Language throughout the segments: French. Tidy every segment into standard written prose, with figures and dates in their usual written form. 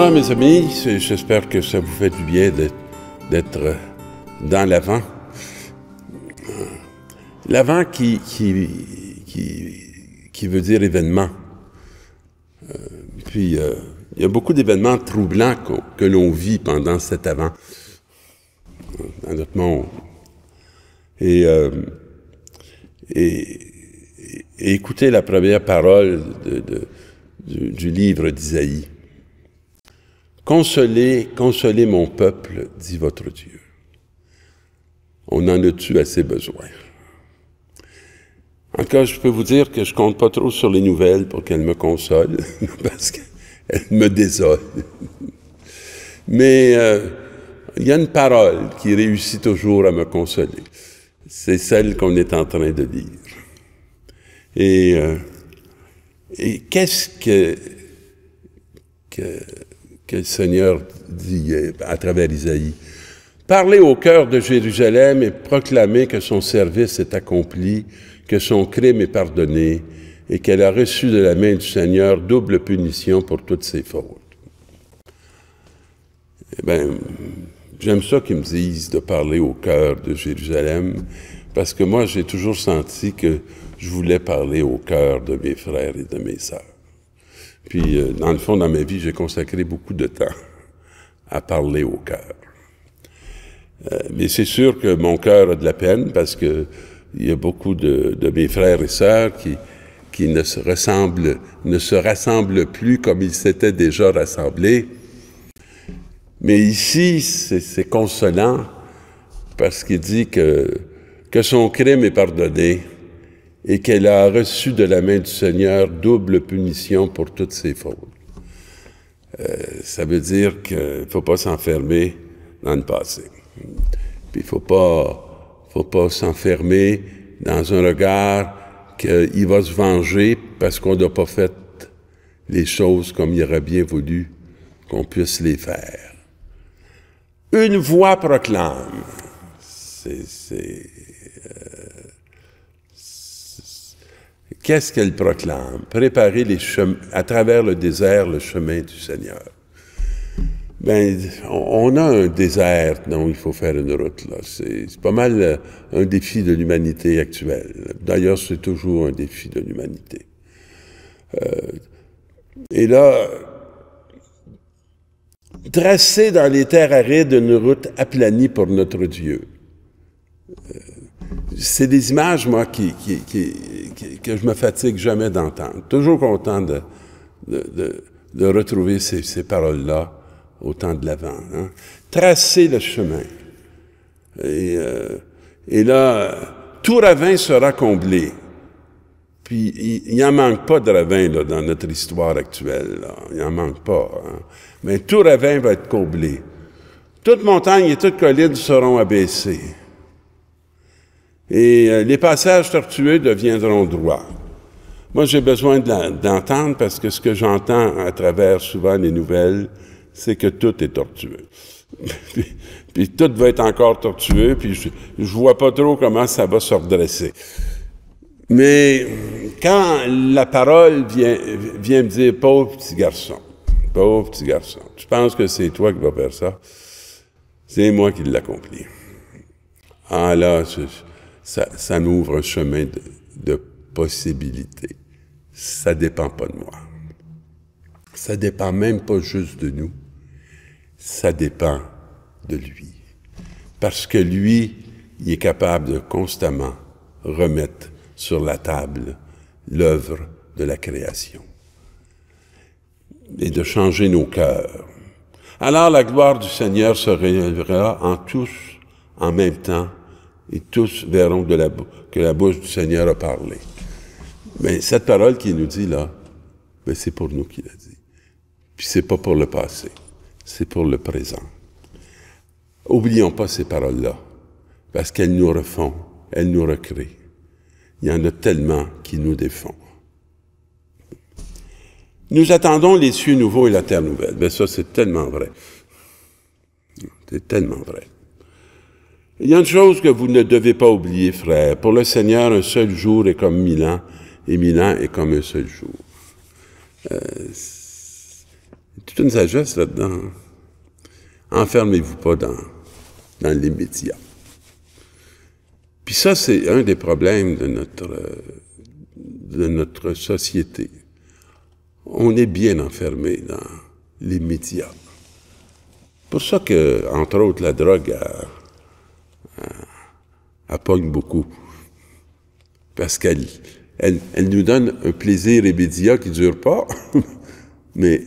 Voilà, mes amis, j'espère que ça vous fait du bien d'être dans l'Avent. L'Avent qui veut dire événement. Puis, il y a beaucoup d'événements troublants que l'on vit pendant cet Avent dans notre monde. Et écoutez la première parole du livre d'Isaïe. « Consolez, consolez mon peuple, dit votre Dieu. » On en a-tu assez besoin? En tout cas, je peux vous dire que je compte pas trop sur les nouvelles pour qu'elles me consolent, parce qu'elles me désolent. Mais il y a une parole qui réussit toujours à me consoler. C'est celle qu'on est en train de lire. Et qu'est-ce que le Seigneur dit à travers Isaïe? Parlez au cœur de Jérusalem et proclamez que son service est accompli, que son crime est pardonné et qu'elle a reçu de la main du Seigneur double punition pour toutes ses fautes. Eh bien, j'aime ça qu'ils me disent de parler au cœur de Jérusalem, parce que moi, j'ai toujours senti que je voulais parler au cœur de mes frères et de mes sœurs. Puis, dans le fond, dans ma vie, j'ai consacré beaucoup de temps à parler au cœur. Mais c'est sûr que mon cœur a de la peine, parce que il y a beaucoup de mes frères et sœurs qui ne se rassemblent plus comme ils s'étaient déjà rassemblés. Mais ici, c'est consolant, parce qu'il dit que son crime est pardonné et qu'elle a reçu de la main du Seigneur double punition pour toutes ses fautes. Ça veut dire qu'il ne faut pas s'enfermer dans le passé. Puis il ne faut pas s'enfermer dans un regard qu'il va se venger parce qu'on n'a pas fait les choses comme il aurait bien voulu qu'on puisse les faire. Une voix proclame. Qu'est-ce qu'elle proclame? Préparer à travers le désert le chemin du Seigneur. Ben, on a un désert dont il faut faire une route, là. C'est pas mal un défi de l'humanité actuelle. D'ailleurs, c'est toujours un défi de l'humanité. Et là, tracer dans les terres arides une route aplanie pour notre Dieu. C'est des images, moi, que je me fatigue jamais d'entendre. Toujours content de retrouver ces paroles-là au temps de l'Avent. Hein? Tracer le chemin. Et là, tout ravin sera comblé. Puis, il n'en manque pas de ravin là, dans notre histoire actuelle. Là. Il n'en manque pas. Hein? Mais tout ravin va être comblé. Toute montagne et toute colline seront abaissées. Et les passages tortueux deviendront droits. Moi, j'ai besoin d'entendre parce que ce que j'entends à travers souvent les nouvelles, c'est que tout est tortueux. puis tout va être encore tortueux, puis je vois pas trop comment ça va se redresser. Mais quand la parole vient me dire « Pauvre petit garçon, tu penses que c'est toi qui vas faire ça? C'est moi qui l'accomplis. » Ah là, ça m'ouvre un chemin de possibilités. Ça dépend pas de moi. Ça dépend même pas juste de nous. Ça dépend de lui. Parce que lui, il est capable de constamment remettre sur la table l'œuvre de la création et de changer nos cœurs. Alors la gloire du Seigneur se révélera en tous en même temps et tous verront que la bouche du Seigneur a parlé. Mais cette parole qu'il nous dit là, ben c'est pour nous qu'il a dit. Puis c'est pas pour le passé, c'est pour le présent. Oublions pas ces paroles-là, parce qu'elles nous refont, elles nous recréent. Il y en a tellement qui nous défont. Nous attendons les cieux nouveaux et la terre nouvelle. Ben ça, c'est tellement vrai. C'est tellement vrai. Il y a une chose que vous ne devez pas oublier, frères. Pour le Seigneur, un seul jour est comme 1000 ans, et 1000 ans est comme un seul jour. toute une sagesse là-dedans. Enfermez-vous pas dans les médias. Puis ça, c'est un des problèmes de notre société. On est bien enfermé dans les médias. Pour ça que, entre autres, la drogue elle pogne beaucoup. Parce qu'elle nous donne un plaisir immédiat qui ne dure pas, mais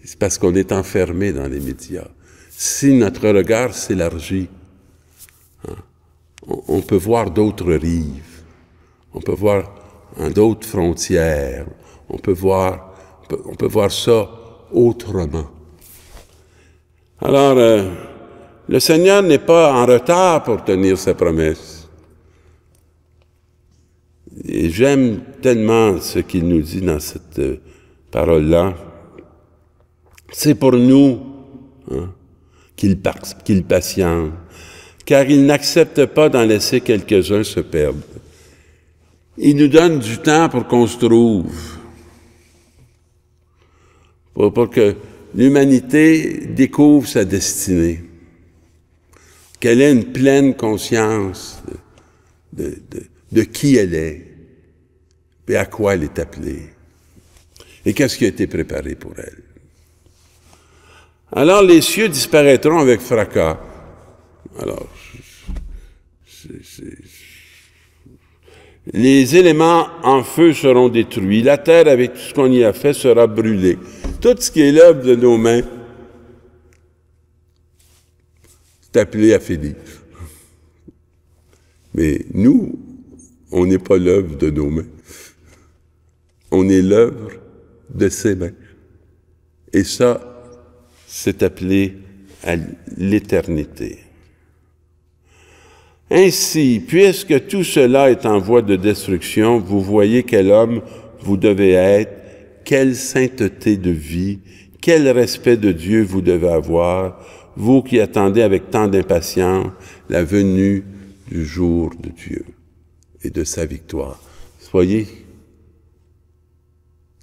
c'est parce qu'on est enfermé dans les médias. Si notre regard s'élargit, hein, on peut voir d'autres rives, on peut voir d'autres frontières, on peut voir ça autrement. Alors, le Seigneur n'est pas en retard pour tenir sa promesse. Et j'aime tellement ce qu'il nous dit dans cette parole-là. C'est pour nous hein, qu'il patiente, car il n'accepte pas d'en laisser quelques-uns se perdre. Il nous donne du temps pour qu'on se trouve, pour que l'humanité découvre sa destinée, qu'elle ait une pleine conscience de qui elle est et à quoi elle est appelée et qu'est-ce qui a été préparé pour elle. Alors les cieux disparaîtront avec fracas. Alors, les éléments en feu seront détruits. La terre, avec tout ce qu'on y a fait, sera brûlée. Tout ce qui est l'œuvre de nos mains est appelé à finir. Mais nous, on n'est pas l'œuvre de nos mains. On est l'œuvre de ses mains. Et ça, c'est appelé à l'éternité. Ainsi, puisque tout cela est en voie de destruction, vous voyez quel homme vous devez être, quelle sainteté de vie, quel respect de Dieu vous devez avoir, vous qui attendez avec tant d'impatience la venue du jour de Dieu et de sa victoire. Soyez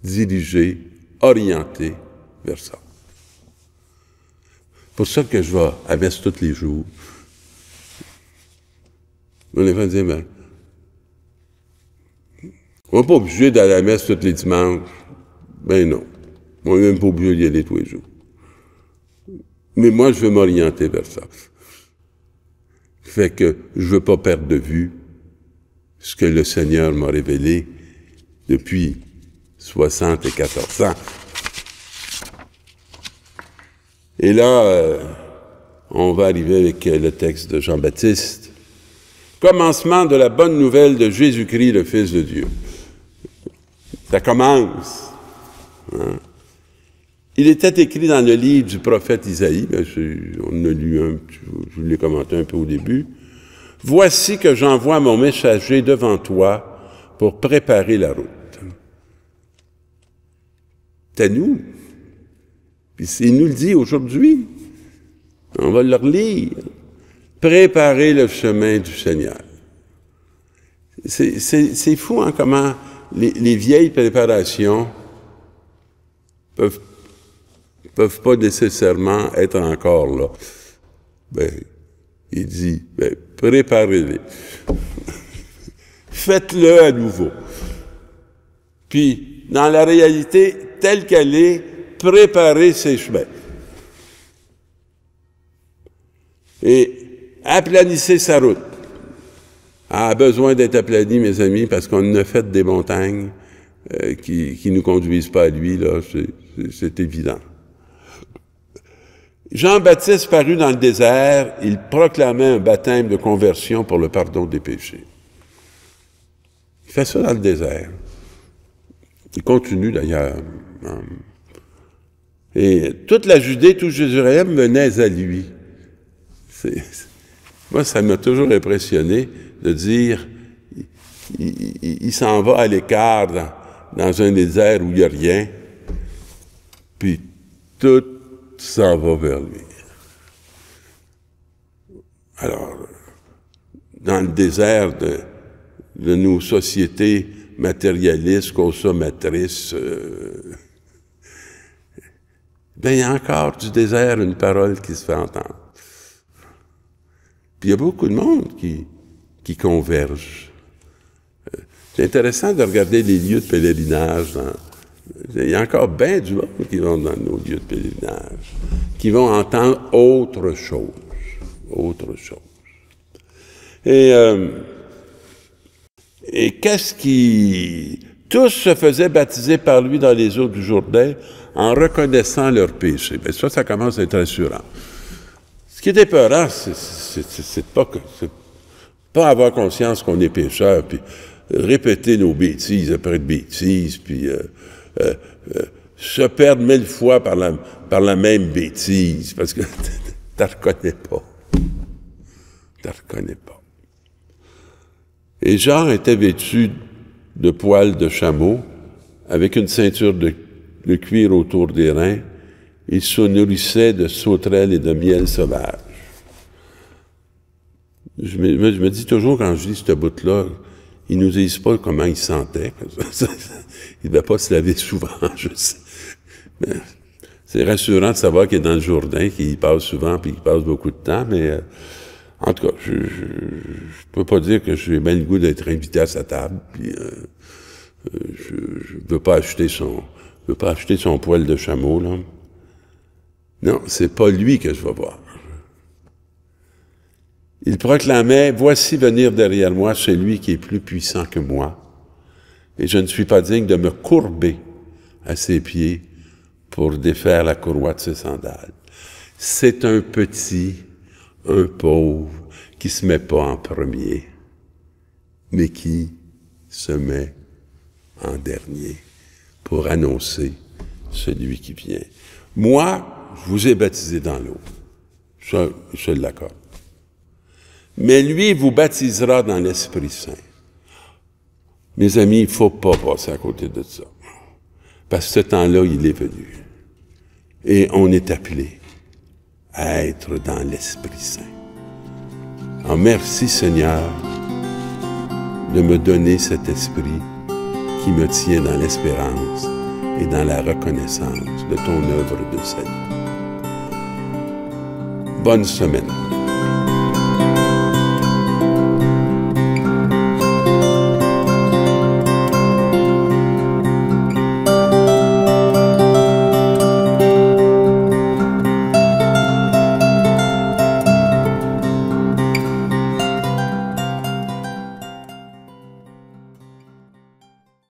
dirigés, orientés vers ça. C'est pour ça que je vais à messe tous les jours. On est fait dire, ben, on n'est pas obligé d'aller à la messe tous les dimanches. Ben non. On n'est même pas obligé d'y aller tous les jours. Mais moi, je veux m'orienter vers ça. Fait que je veux pas perdre de vue ce que le Seigneur m'a révélé depuis 74 ans. Et là, on va arriver avec le texte de Jean-Baptiste. Commencement de la bonne nouvelle de Jésus-Christ, le Fils de Dieu. Ça commence. Hein? Il était écrit dans le livre du prophète Isaïe, on a lu je l'ai commenté un peu au début. « Voici que j'envoie mon messager devant toi pour préparer la route. » C'est à nous. Puis il nous le dit aujourd'hui. On va le relire. Préparer le chemin du Seigneur. C'est fou, hein, comment les vieilles préparations peuvent pas nécessairement être encore là. Ben, il dit, ben, préparez-les. Faites-le à nouveau. Puis, dans la réalité telle qu'elle est, préparez ces chemins. Et aplanissez sa route. Elle a besoin d'être aplanie, mes amis, parce qu'on a fait des montagnes qui nous conduisent pas à lui, là, c'est évident. Jean-Baptiste parut dans le désert, il proclamait un baptême de conversion pour le pardon des péchés. Il fait ça dans le désert. Il continue d'ailleurs. Et toute la Judée, tout Jérusalem venait à lui. Moi, ça m'a toujours impressionné de dire, il s'en va à l'écart dans un désert où il n'y a rien, puis tout s'en va vers lui. Alors, dans le désert de nos sociétés matérialistes, consommatrices, bien, il y a encore du désert une parole qui se fait entendre. Puis il y a beaucoup de monde qui converge. C'est intéressant de regarder les lieux de pèlerinage. Il y a encore bien du monde qui vont dans nos lieux de pèlerinage, qui vont entendre autre chose. Autre chose. Et qu'est-ce qui... Tous se faisaient baptiser par lui dans les eaux du Jourdain en reconnaissant leurs péchés. Bien, ça commence à être rassurant. Ce qui est épeurant, c'est pas avoir conscience qu'on est pécheur, puis répéter nos bêtises après de bêtises, puis se perdre 1000 fois par la même bêtise, parce que t'en reconnais pas. T'en reconnais pas. Et Jean était vêtu de poils de chameau, avec une ceinture de cuir autour des reins. Il se nourrissait de sauterelles et de miel sauvage. Je me dis toujours, quand je lis ce bout-là, ils nous disent pas comment il sentait. Il ne devait pas se laver souvent, je sais. Mais c'est rassurant de savoir qu'il est dans le Jourdain, qu'il y passe souvent, puis qu'il passe beaucoup de temps, mais en tout cas, je peux pas dire que j'ai bien le goût d'être invité à sa table, puis je veux pas acheter son poil de chameau, là. Non, c'est pas lui que je vais voir. Il proclamait, « Voici venir derrière moi celui qui est plus puissant que moi, et je ne suis pas digne de me courber à ses pieds pour défaire la courroie de ses sandales. » C'est un petit, un pauvre, qui se met pas en premier, mais qui se met en dernier pour annoncer celui qui vient. Moi, je vous ai baptisé dans l'eau. Je l'accorde. Mais lui vous baptisera dans l'Esprit Saint. Mes amis, il ne faut pas passer à côté de ça. Parce que ce temps-là, il est venu. Et on est appelé à être dans l'Esprit Saint. Alors, merci Seigneur de me donner cet esprit qui me tient dans l'espérance et dans la reconnaissance de ton œuvre de salut. Bonne semaine.